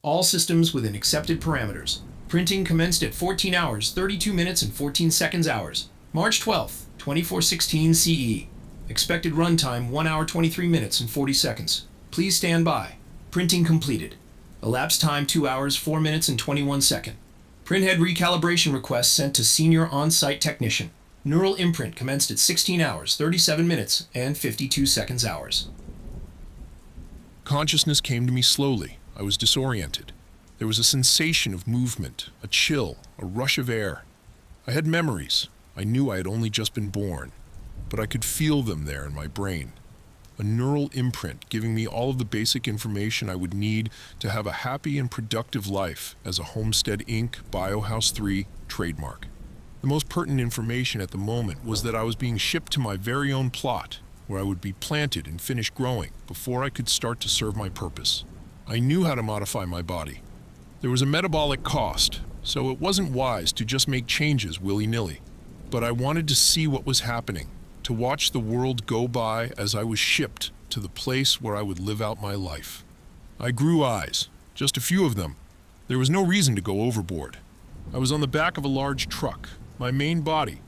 All systems within accepted parameters. Printing commenced at 14 hours, 32 minutes, and 14 seconds hours. March 12th, 2416 CE. Expected runtime 1 hour, 23 minutes, and 40 seconds. Please stand by. Printing completed. Elapsed time 2 hours, 4 minutes, and 21 seconds. Printhead recalibration request sent to senior on-site technician. Neural imprint commenced at 16 hours, 37 minutes, and 52 seconds hours. Consciousness came to me slowly. I was disoriented. There was a sensation of movement, a chill, a rush of air. I had memories. I knew I had only just been born, but I could feel them there in my brain. A neural imprint giving me all of the basic information I would need to have a happy and productive life as a Homestead Inc. Biohouse 3 trademark. The most pertinent information at the moment was that I was being shipped to my very own plot, where I would be planted and finish growing before I could start to serve my purpose. I knew how to modify my body. There was a metabolic cost, so it wasn't wise to just make changes willy-nilly. But I wanted to see what was happening, to watch the world go by as I was shipped to the place where I would live out my life. I grew eyes, just a few of them. There was no reason to go overboard. I was on the back of a large truck. My main body,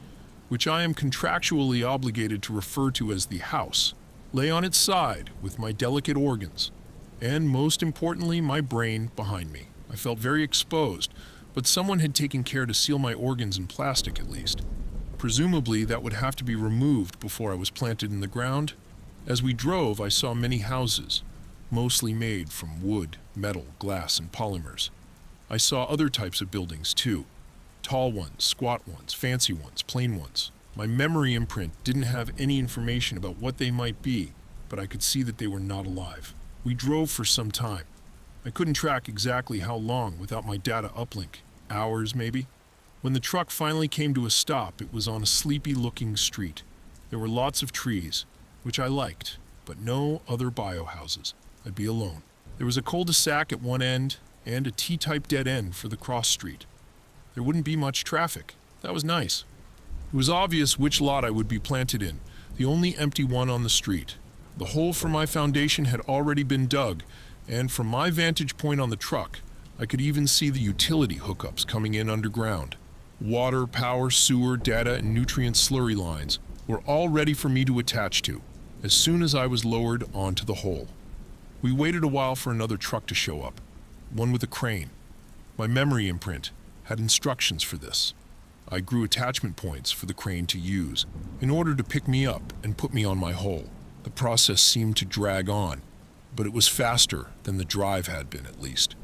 which I am contractually obligated to refer to as the house, lay on its side with my delicate organs, and most importantly, my brain behind me. I felt very exposed, but someone had taken care to seal my organs in plastic at least. Presumably, that would have to be removed before I was planted in the ground. As we drove, I saw many houses, mostly made from wood, metal, glass, and polymers. I saw other types of buildings too. Tall ones, squat ones, fancy ones, plain ones. My memory imprint didn't have any information about what they might be, but I could see that they were not alive. We drove for some time. I couldn't track exactly how long without my data uplink. Hours, maybe? When the truck finally came to a stop, it was on a sleepy-looking street. There were lots of trees, which I liked, but no other biohouses. I'd be alone. There was a cul-de-sac at one end and a T-type dead end for the cross street. There wouldn't be much traffic. That was nice. It was obvious which lot I would be planted in, the only empty one on the street. The hole for my foundation had already been dug, and from my vantage point on the truck, I could even see the utility hookups coming in underground. Water, power, sewer, data, and nutrient slurry lines were all ready for me to attach to, as soon as I was lowered onto the hole. We waited a while for another truck to show up, one with a crane. My memory imprint had instructions for this. I grew attachment points for the crane to use in order to pick me up and put me on my hole. The process seemed to drag on, but it was faster than the drive had been, at least.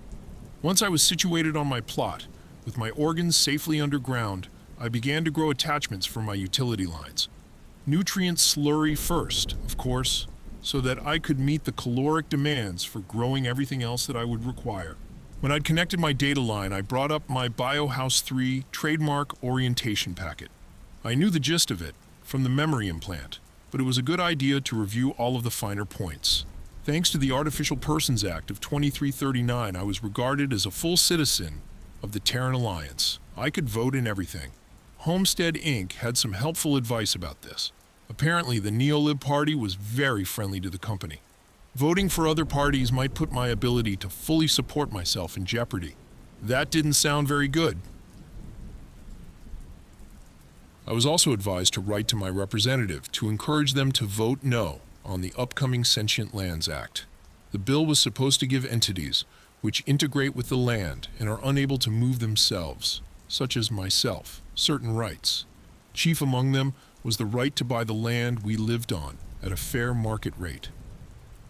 Once I was situated on my plot, with my organs safely underground, I began to grow attachments for my utility lines. Nutrient slurry first, of course, so that I could meet the caloric demands for growing everything else that I would require. When I'd connected my data line, I brought up my Biohouse 3 trademark orientation packet. I knew the gist of it from the memory implant, but it was a good idea to review all of the finer points. Thanks to the Artificial Persons Act of 2339, I was regarded as a full citizen of the Terran Alliance. I could vote in everything. Homestead Inc. had some helpful advice about this. Apparently, the Neolib Party was very friendly to the company. Voting for other parties might put my ability to fully support myself in jeopardy. That didn't sound very good. I was also advised to write to my representative to encourage them to vote no on the upcoming Sentient Lands Act. The bill was supposed to give entities which integrate with the land and are unable to move themselves, such as myself, certain rights. Chief among them was the right to buy the land we lived on at a fair market rate.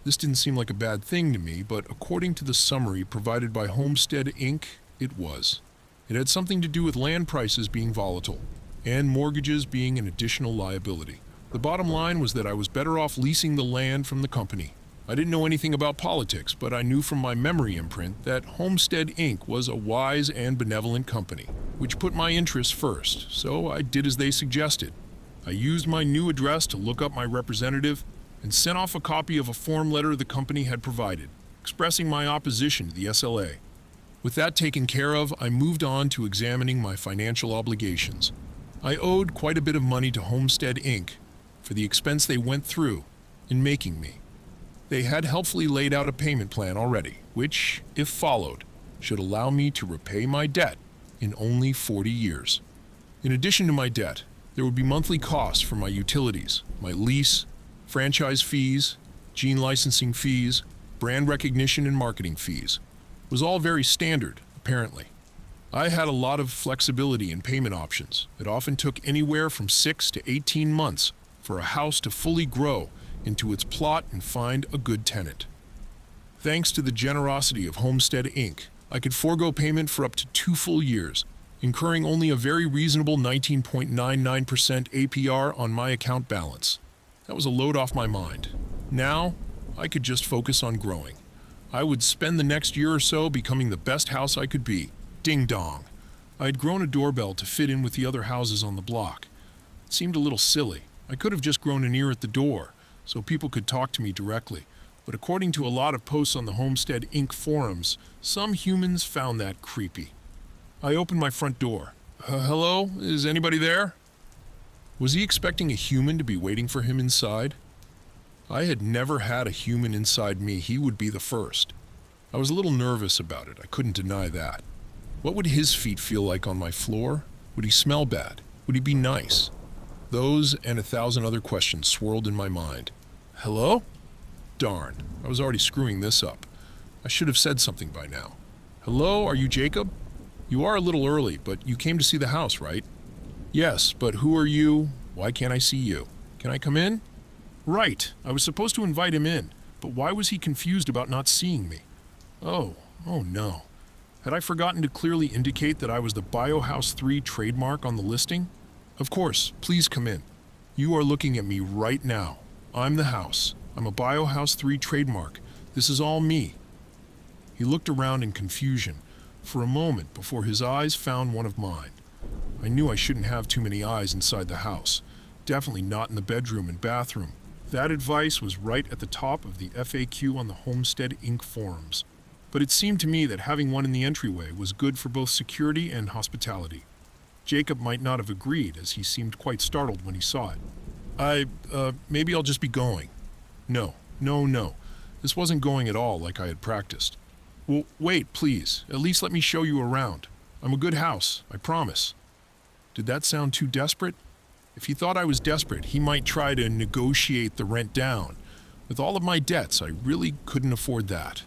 This didn't seem like a bad thing to me, but according to the summary provided by Homestead Inc., it was. It had something to do with land prices being volatile and mortgages being an additional liability. The bottom line was that I was better off leasing the land from the company. I didn't know anything about politics, but I knew from my memory imprint that Homestead Inc. was a wise and benevolent company, which put my interests first, so I did as they suggested. I used my new address to look up my representative and sent off a copy of a form letter the company had provided, expressing my opposition to the SLA. With that taken care of, I moved on to examining my financial obligations. I owed quite a bit of money to Homestead Inc. for the expense they went through in making me. They had helpfully laid out a payment plan already, which, if followed, should allow me to repay my debt in only 40 years. In addition to my debt, there would be monthly costs for my utilities, my lease, franchise fees, gene licensing fees, brand recognition and marketing fees. It was all very standard, apparently. I had a lot of flexibility in payment options. It often took anywhere from 6 to 18 months for a house to fully grow into its plot and find a good tenant. Thanks to the generosity of Homestead Inc., I could forego payment for up to 2 full years, incurring only a very reasonable 19.99% APR on my account balance. That was a load off my mind. Now, I could just focus on growing. I would spend the next year or so becoming the best house I could be. Ding dong. I had grown a doorbell to fit in with the other houses on the block. It seemed a little silly. I could have just grown an ear at the door, so people could talk to me directly. But according to a lot of posts on the Homestead Inc. forums, some humans found that creepy. I opened my front door. Hello? Is anybody there? Was he expecting a human to be waiting for him inside? I had never had a human inside me. He would be the first. I was a little nervous about it. I couldn't deny that. What would his feet feel like on my floor? Would he smell bad? Would he be nice? Those and 1,000 other questions swirled in my mind. Hello? Darn, I was already screwing this up. I should have said something by now. Hello, are you Jacob? You are a little early, but you came to see the house, right? Yes, but who are you? Why can't I see you? Can I come in? Right, I was supposed to invite him in, but why was he confused about not seeing me? Oh no. Had I forgotten to clearly indicate that I was the Biohouse 3 trademark on the listing? Of course, please come in. You are looking at me right now. I'm the house. I'm a Biohouse 3 trademark. This is all me. He looked around in confusion for a moment before his eyes found one of mine. I knew I shouldn't have too many eyes inside the house. Definitely not in the bedroom and bathroom. That advice was right at the top of the FAQ on the Homestead Inc. forums. But it seemed to me that having one in the entryway was good for both security and hospitality. Jacob might not have agreed, as he seemed quite startled when he saw it. Maybe I'll just be going. No. This wasn't going at all like I had practiced. Well, wait, please. At least let me show you around. I'm a good house, I promise. Did that sound too desperate? If he thought I was desperate, he might try to negotiate the rent down. With all of my debts, I really couldn't afford that.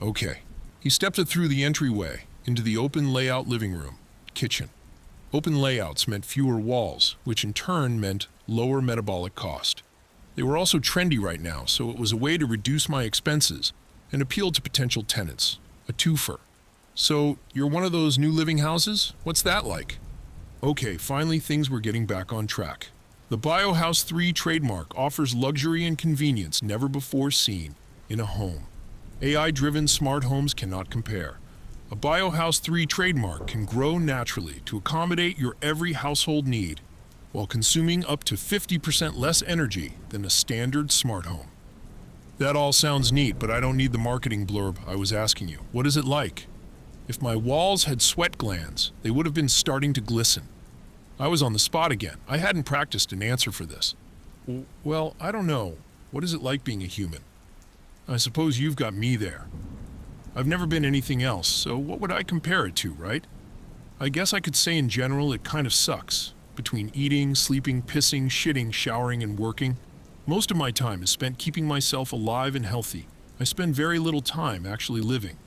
Okay. He stepped through the entryway into the open layout living room, kitchen. Open layouts meant fewer walls, which in turn meant lower metabolic cost. They were also trendy right now, so it was a way to reduce my expenses and appeal to potential tenants. A twofer. So, you're one of those new living houses? What's that like? Okay, finally things were getting back on track. The Biohouse 3 trademark offers luxury and convenience never before seen in a home. AI-driven smart homes cannot compare. A Biohouse 3 trademark can grow naturally to accommodate your every household need, while consuming up to 50% less energy than a standard smart home. That all sounds neat, but I don't need the marketing blurb I was asking you. What is it like? If my walls had sweat glands, they would have been starting to glisten. I was on the spot again. I hadn't practiced an answer for this. Well, I don't know. What is it like being a human? I suppose you've got me there. I've never been anything else, so what would I compare it to, right? I guess I could say in general it kind of sucks. Between eating, sleeping, pissing, shitting, showering, and working, most of my time is spent keeping myself alive and healthy. I spend very little time actually living.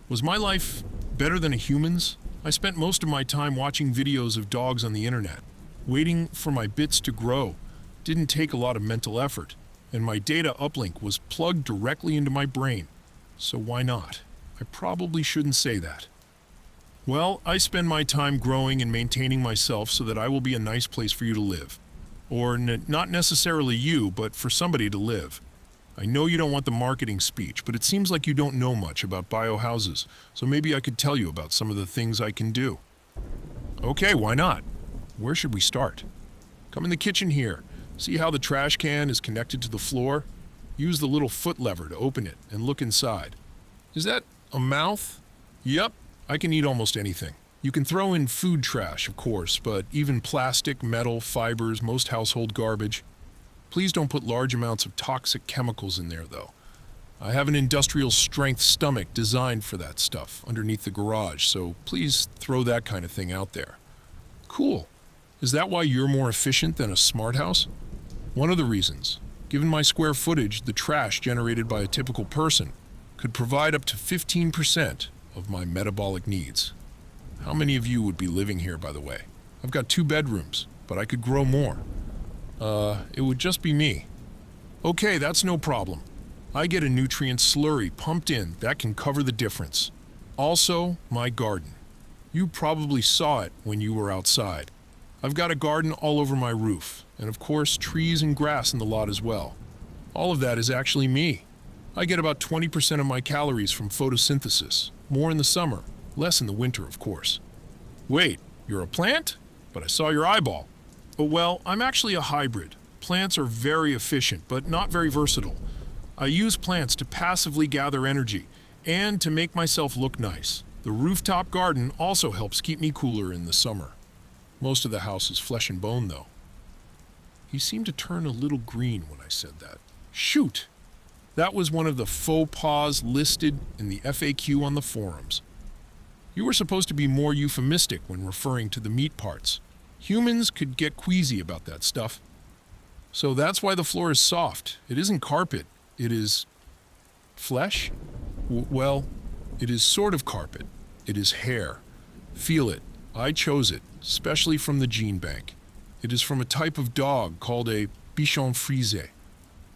Was my life better than a human's? I spent most of my time watching videos of dogs on the internet. Waiting for my bits to grow didn't take a lot of mental effort, and my data uplink was plugged directly into my brain. So why not? I probably shouldn't say that. Well, I spend my time growing and maintaining myself so that I will be a nice place for you to live. Or not necessarily you, but for somebody to live. I know you don't want the marketing speech, but it seems like you don't know much about biohouses, so maybe I could tell you about some of the things I can do. Okay, why not? Where should we start? Come in the kitchen here. See how the trash can is connected to the floor? Use the little foot lever to open it and look inside. Is that a mouth? Yep, I can eat almost anything. You can throw in food trash, of course, but even plastic, metal, fibers, most household garbage. Please don't put large amounts of toxic chemicals in there, though. I have an industrial strength stomach designed for that stuff underneath the garage, so please throw that kind of thing out there. Cool. Is that why you're more efficient than a smart house? One of the reasons. Given my square footage, the trash generated by a typical person could provide up to 15% of my metabolic needs. How many of you would be living here, by the way? I've got 2 bedrooms, but I could grow more. It would just be me. Okay, that's no problem. I get a nutrient slurry pumped in that can cover the difference. Also, my garden. You probably saw it when you were outside. I've got a garden all over my roof, and of course trees and grass in the lot as well. All of that is actually me. I get about 20% of my calories from photosynthesis, more in the summer, less in the winter, of course. Wait, you're a plant? But I saw your eyeball. Oh well, I'm actually a hybrid. Plants are very efficient, but not very versatile. I use plants to passively gather energy and to make myself look nice. The rooftop garden also helps keep me cooler in the summer. Most of the house is flesh and bone, though. He seemed to turn a little green when I said that. Shoot! That was one of the faux pas listed in the FAQ on the forums. You were supposed to be more euphemistic when referring to the meat parts. Humans could get queasy about that stuff. So that's why the floor is soft. It isn't carpet. It is flesh? Well, it is sort of carpet. It is hair. Feel it. I chose it, specially from the gene bank. It is from a type of dog called a bichon frise.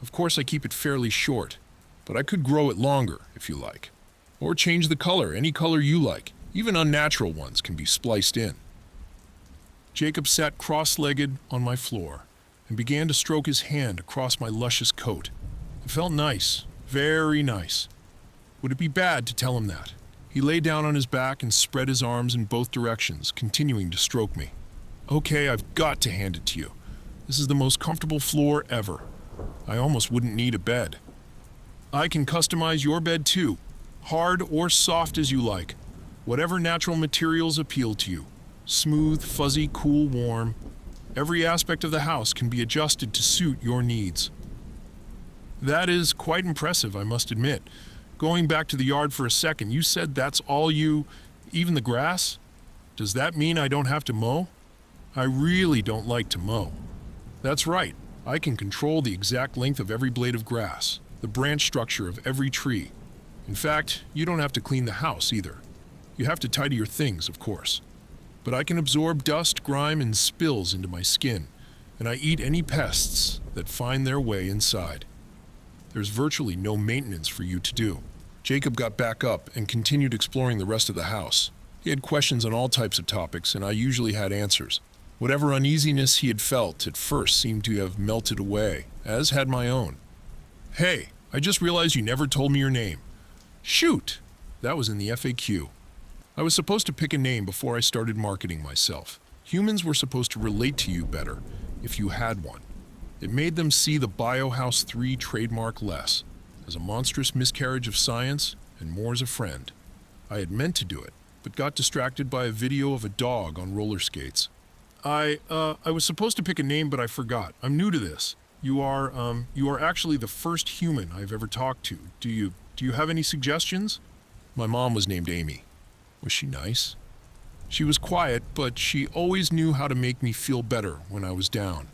Of course, I keep it fairly short, but I could grow it longer if you like. Or change the color, any color you like. Even unnatural ones can be spliced in. Jacob sat cross-legged on my floor and began to stroke his hand across my luscious coat. It felt nice, very nice. Would it be bad to tell him that? He lay down on his back and spread his arms in both directions, continuing to stroke me. Okay, I've got to hand it to you. This is the most comfortable floor ever. I almost wouldn't need a bed. I can customize your bed too, hard or soft as you like. Whatever natural materials appeal to you. Smooth, fuzzy, cool, warm. Every aspect of the house can be adjusted to suit your needs. That is quite impressive, I must admit. Going back to the yard for a second, you said that's all you... even the grass? Does that mean I don't have to mow? I really don't like to mow. That's right. I can control the exact length of every blade of grass, the branch structure of every tree. In fact, you don't have to clean the house either. You have to tidy your things, of course. But I can absorb dust, grime, and spills into my skin, and I eat any pests that find their way inside. There's virtually no maintenance for you to do. Jacob got back up and continued exploring the rest of the house. He had questions on all types of topics, and I usually had answers. Whatever uneasiness he had felt at first seemed to have melted away, as had my own. Hey, I just realized you never told me your name. Shoot! That was in the FAQ. I was supposed to pick a name before I started marketing myself. Humans were supposed to relate to you better, if you had one. It made them see the Biohouse 3 trademark less, as a monstrous miscarriage of science and more as a friend. I had meant to do it, but got distracted by a video of a dog on roller skates. I was supposed to pick a name, but I forgot. I'm new to this. You are actually the first human I've ever talked to. Do you have any suggestions? My mom was named Amy. Was she nice? She was quiet, but she always knew how to make me feel better when I was down.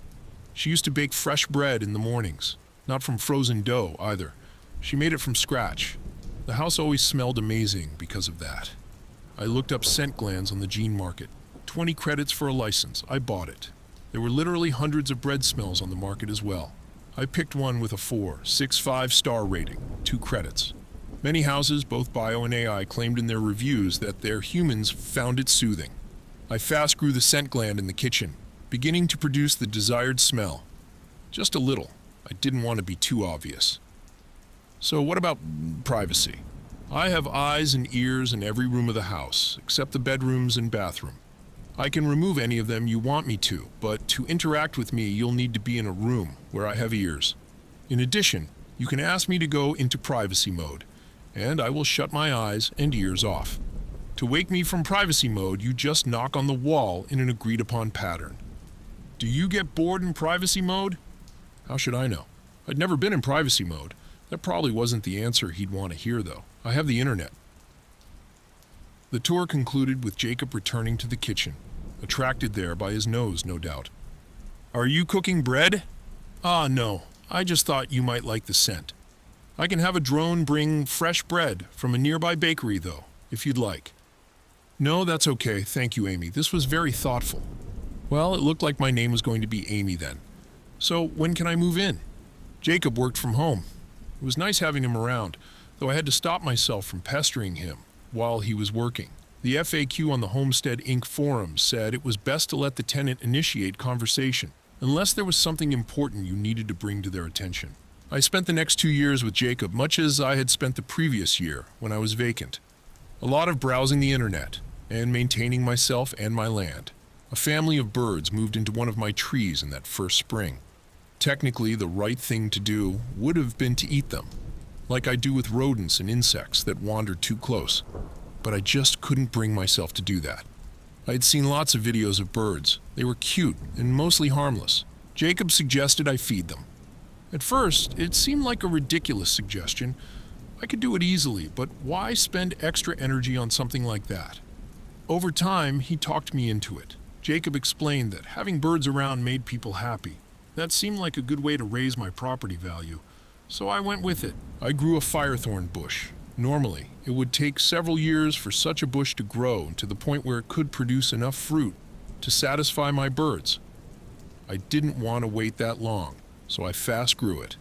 She used to bake fresh bread in the mornings, not from frozen dough either. She made it from scratch. The house always smelled amazing because of that. I looked up scent glands on the gene market. 20 credits for a license. I bought it. There were literally hundreds of bread smells on the market as well. I picked one with a 4.65 star rating, 2 credits. Many houses, both bio and AI, claimed in their reviews that their humans found it soothing. I fast grew the scent gland in the kitchen, beginning to produce the desired smell. Just a little. I didn't want to be too obvious. So what about privacy? I have eyes and ears in every room of the house, except the bedrooms and bathroom. I can remove any of them you want me to, but to interact with me, you'll need to be in a room where I have ears. In addition, you can ask me to go into privacy mode, and I will shut my eyes and ears off. To wake me from privacy mode, you just knock on the wall in an agreed-upon pattern. Do you get bored in privacy mode? How should I know? I'd never been in privacy mode, That probably wasn't the answer he'd want to hear, though. I have the internet. The tour concluded with Jacob returning to the kitchen, attracted there by his nose, no doubt. "Are you cooking bread?" "Ah, no. I just thought you might like the scent. I can have a drone bring fresh bread from a nearby bakery, though, if you'd like." "No, that's okay. Thank you, Amy. This was very thoughtful." Well, it looked like my name was going to be Amy then. So when can I move in? Jacob worked from home. It was nice having him around, though I had to stop myself from pestering him while he was working. The FAQ on the Homestead Inc. forums said it was best to let the tenant initiate conversation, unless there was something important you needed to bring to their attention. I spent the next 2 years with Jacob much as I had spent the previous year when I was vacant. A lot of browsing the internet and maintaining myself and my land. A family of birds moved into one of my trees in that first spring. Technically, the right thing to do would have been to eat them, like I do with rodents and insects that wander too close. But I just couldn't bring myself to do that. I had seen lots of videos of birds. They were cute and mostly harmless. Jacob suggested I feed them. At first, it seemed like a ridiculous suggestion. I could do it easily, but why spend extra energy on something like that? Over time, he talked me into it. Jacob explained that having birds around made people happy. That seemed like a good way to raise my property value, so I went with it. I grew a firethorn bush. Normally, it would take several years for such a bush to grow to the point where it could produce enough fruit to satisfy my birds. I didn't want to wait that long, so I fast grew it.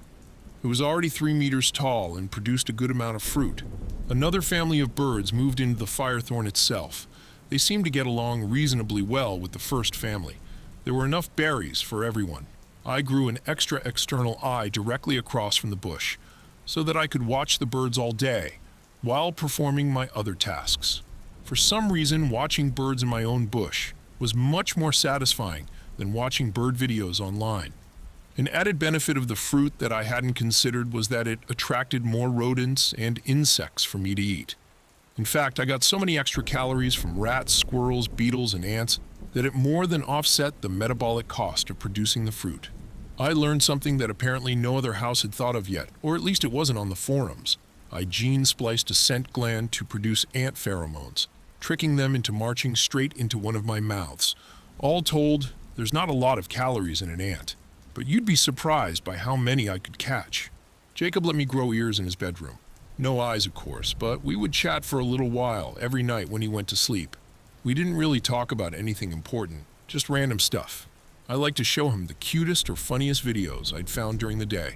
It was already 3 meters tall and produced a good amount of fruit. Another family of birds moved into the firethorn itself. They seemed to get along reasonably well with the first family. There were enough berries for everyone. I grew an extra external eye directly across from the bush, so that I could watch the birds all day, while performing my other tasks. For some reason, watching birds in my own bush was much more satisfying than watching bird videos online. An added benefit of the fruit that I hadn't considered was that it attracted more rodents and insects for me to eat. In fact, I got so many extra calories from rats, squirrels, beetles, and ants that it more than offset the metabolic cost of producing the fruit. I learned something that apparently no other house had thought of yet, or at least it wasn't on the forums. I gene-spliced a scent gland to produce ant pheromones, tricking them into marching straight into one of my mouths. All told, there's not a lot of calories in an ant, but you'd be surprised by how many I could catch. Jacob let me grow ears in his bedroom. No eyes, of course, but we would chat for a little while every night when he went to sleep. We didn't really talk about anything important, just random stuff. I liked to show him the cutest or funniest videos I'd found during the day.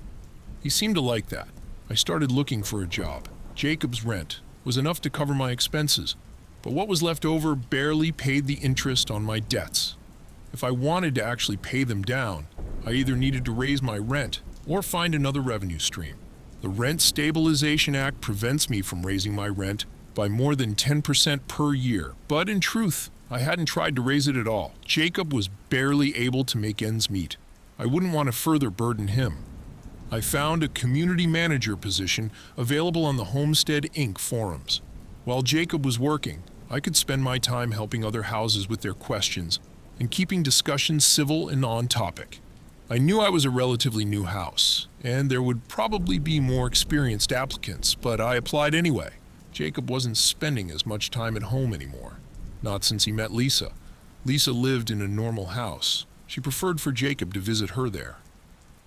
He seemed to like that. I started looking for a job. Jacob's rent was enough to cover my expenses, but what was left over barely paid the interest on my debts. If I wanted to actually pay them down, I either needed to raise my rent or find another revenue stream. The Rent Stabilization Act prevents me from raising my rent by more than 10% per year, but in truth, I hadn't tried to raise it at all. Jacob was barely able to make ends meet. I wouldn't want to further burden him. I found a community manager position available on the Homestead Inc. forums. While Jacob was working, I could spend my time helping other houses with their questions and keeping discussions civil and on topic. I knew I was a relatively new house, and there would probably be more experienced applicants, but I applied anyway. Jacob wasn't spending as much time at home anymore. Not since he met Lisa. Lisa lived in a normal house. She preferred for Jacob to visit her there.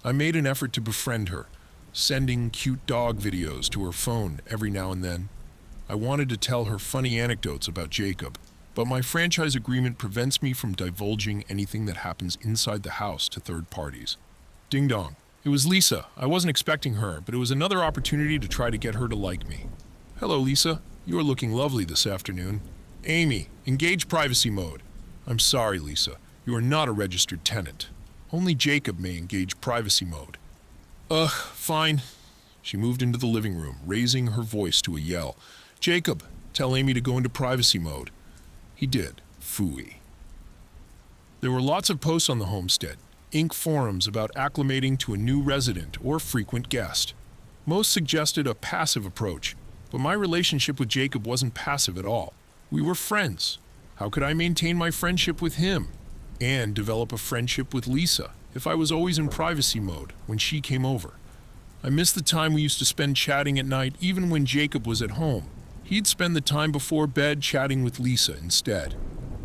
I made an effort to befriend her, sending cute dog videos to her phone every now and then. I wanted to tell her funny anecdotes about Jacob, but my franchise agreement prevents me from divulging anything that happens inside the house to third parties. Ding dong. It was Lisa. I wasn't expecting her, but it was another opportunity to try to get her to like me. Hello, Lisa. You are looking lovely this afternoon. Amy, engage privacy mode. I'm sorry, Lisa. You are not a registered tenant. Only Jacob may engage privacy mode. Fine. She moved into the living room, raising her voice to a yell. Jacob, tell Amy to go into privacy mode. He did. Phooey. There were lots of posts on the Homestead Inc. forums about acclimating to a new resident or frequent guest. Most suggested a passive approach, but my relationship with Jacob wasn't passive at all. We were friends. How could I maintain my friendship with him and develop a friendship with Lisa if I was always in privacy mode when she came over? I miss the time we used to spend chatting at night, even when Jacob was at home. He'd spend the time before bed chatting with Lisa instead.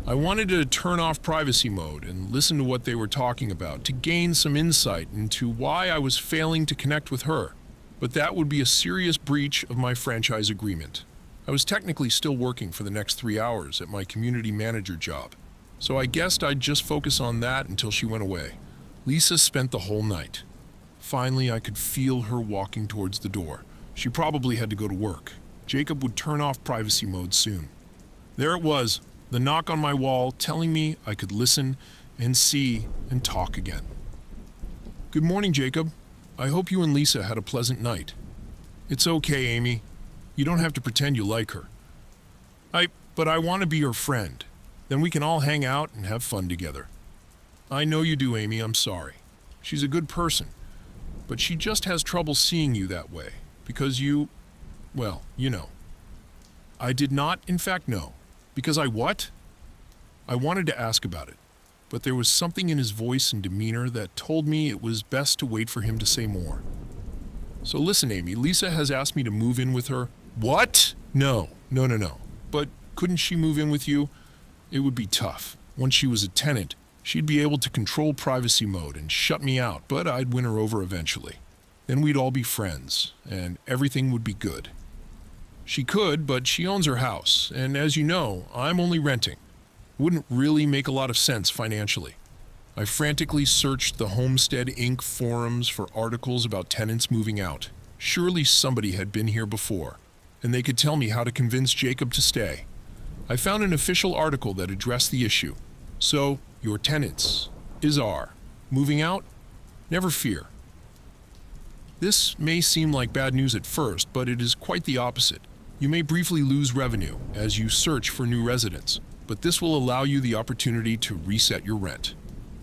I wanted to turn off privacy mode and listen to what they were talking about to gain some insight into why I was failing to connect with her. But that would be a serious breach of my franchise agreement. I was technically still working for the next 3 hours at my community manager job, so I guessed I'd just focus on that until she went away. Lisa spent the whole night. Finally, I could feel her walking towards the door. She probably had to go to work. Jacob would turn off privacy mode soon. There it was, the knock on my wall telling me I could listen and see and talk again. Good morning, Jacob. I hope you and Lisa had a pleasant night. It's okay, Amy. You don't have to pretend you like her. But I want to be your friend. Then we can all hang out and have fun together. I know you do, Amy. I'm sorry. She's a good person. But she just has trouble seeing you that way. Because well, you know. I did not, in fact, know. Because I what? I wanted to ask about it. But there was something in his voice and demeanor that told me it was best to wait for him to say more. So listen, Amy, Lisa has asked me to move in with her. What? No. But couldn't she move in with you? It would be tough. Once she was a tenant, she'd be able to control privacy mode and shut me out, but I'd win her over eventually. Then we'd all be friends, and everything would be good. She could, but she owns her house, and as you know, I'm only renting. It wouldn't really make a lot of sense financially. I frantically searched the Homestead Inc. forums for articles about tenants moving out. Surely somebody had been here before, and they could tell me how to convince Jacob to stay. I found an official article that addressed the issue. So, your tenants are moving out? Never fear. This may seem like bad news at first, but it is quite the opposite. You may briefly lose revenue as you search for new residents, but this will allow you the opportunity to reset your rent.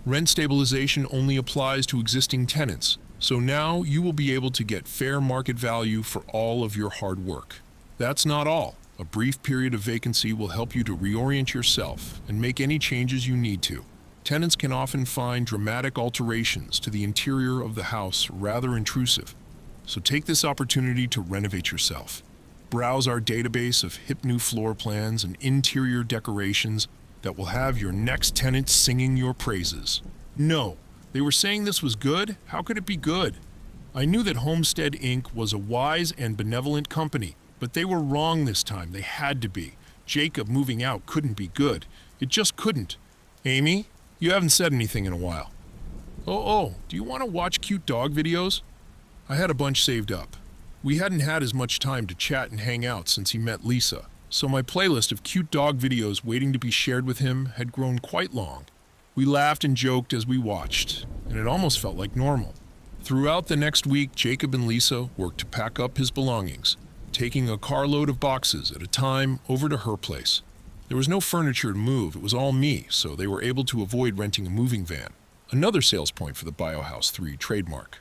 Rent stabilization only applies to existing tenants, so now you will be able to get fair market value for all of your hard work. That's not all. A brief period of vacancy will help you to reorient yourself and make any changes you need to. Tenants can often find dramatic alterations to the interior of the house rather intrusive, so take this opportunity to renovate yourself. Browse our database of hip new floor plans and interior decorations that will have your next tenant singing your praises. No, they were saying this was good? How could it be good? I knew that Homestead Inc. was a wise and benevolent company, but they were wrong this time. They had to be. Jacob moving out couldn't be good. It just couldn't. Amy, you haven't said anything in a while. Oh, do you want to watch cute dog videos? I had a bunch saved up. We hadn't had as much time to chat and hang out since he met Lisa, so my playlist of cute dog videos waiting to be shared with him had grown quite long. We laughed and joked as we watched, and it almost felt like normal. Throughout the next week, Jacob and Lisa worked to pack up his belongings, taking a carload of boxes at a time over to her place. There was no furniture to move, it was all me, so they were able to avoid renting a moving van, another sales point for the Biohouse 3 trademark.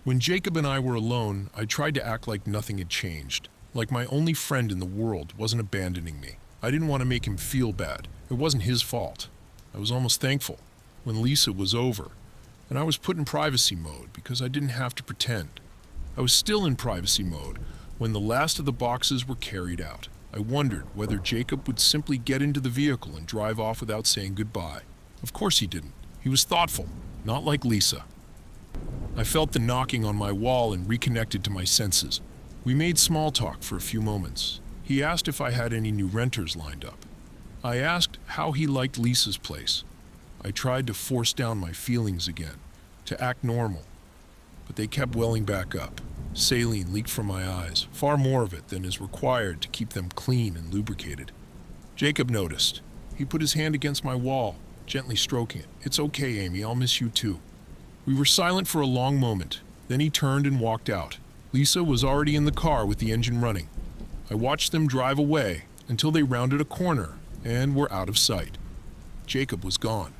When Jacob and I were alone, I tried to act like nothing had changed, like my only friend in the world wasn't abandoning me. I didn't want to make him feel bad. It wasn't his fault. I was almost thankful when Lisa was over, and I was put in privacy mode because I didn't have to pretend. I was still in privacy mode when the last of the boxes were carried out. I wondered whether Jacob would simply get into the vehicle and drive off without saying goodbye. Of course he didn't. He was thoughtful, not like Lisa. I felt the knocking on my wall and reconnected to my senses. We made small talk for a few moments. He asked if I had any new renters lined up. I asked how he liked Lisa's place. I tried to force down my feelings again, to act normal, but they kept welling back up. Saline leaked from my eyes, far more of it than is required to keep them clean and lubricated. Jacob noticed. He put his hand against my wall, gently stroking it. "It's okay, Amy, I'll miss you too." We were silent for a long moment. Then he turned and walked out. Lisa was already in the car with the engine running. I watched them drive away until they rounded a corner and were out of sight. Jacob was gone.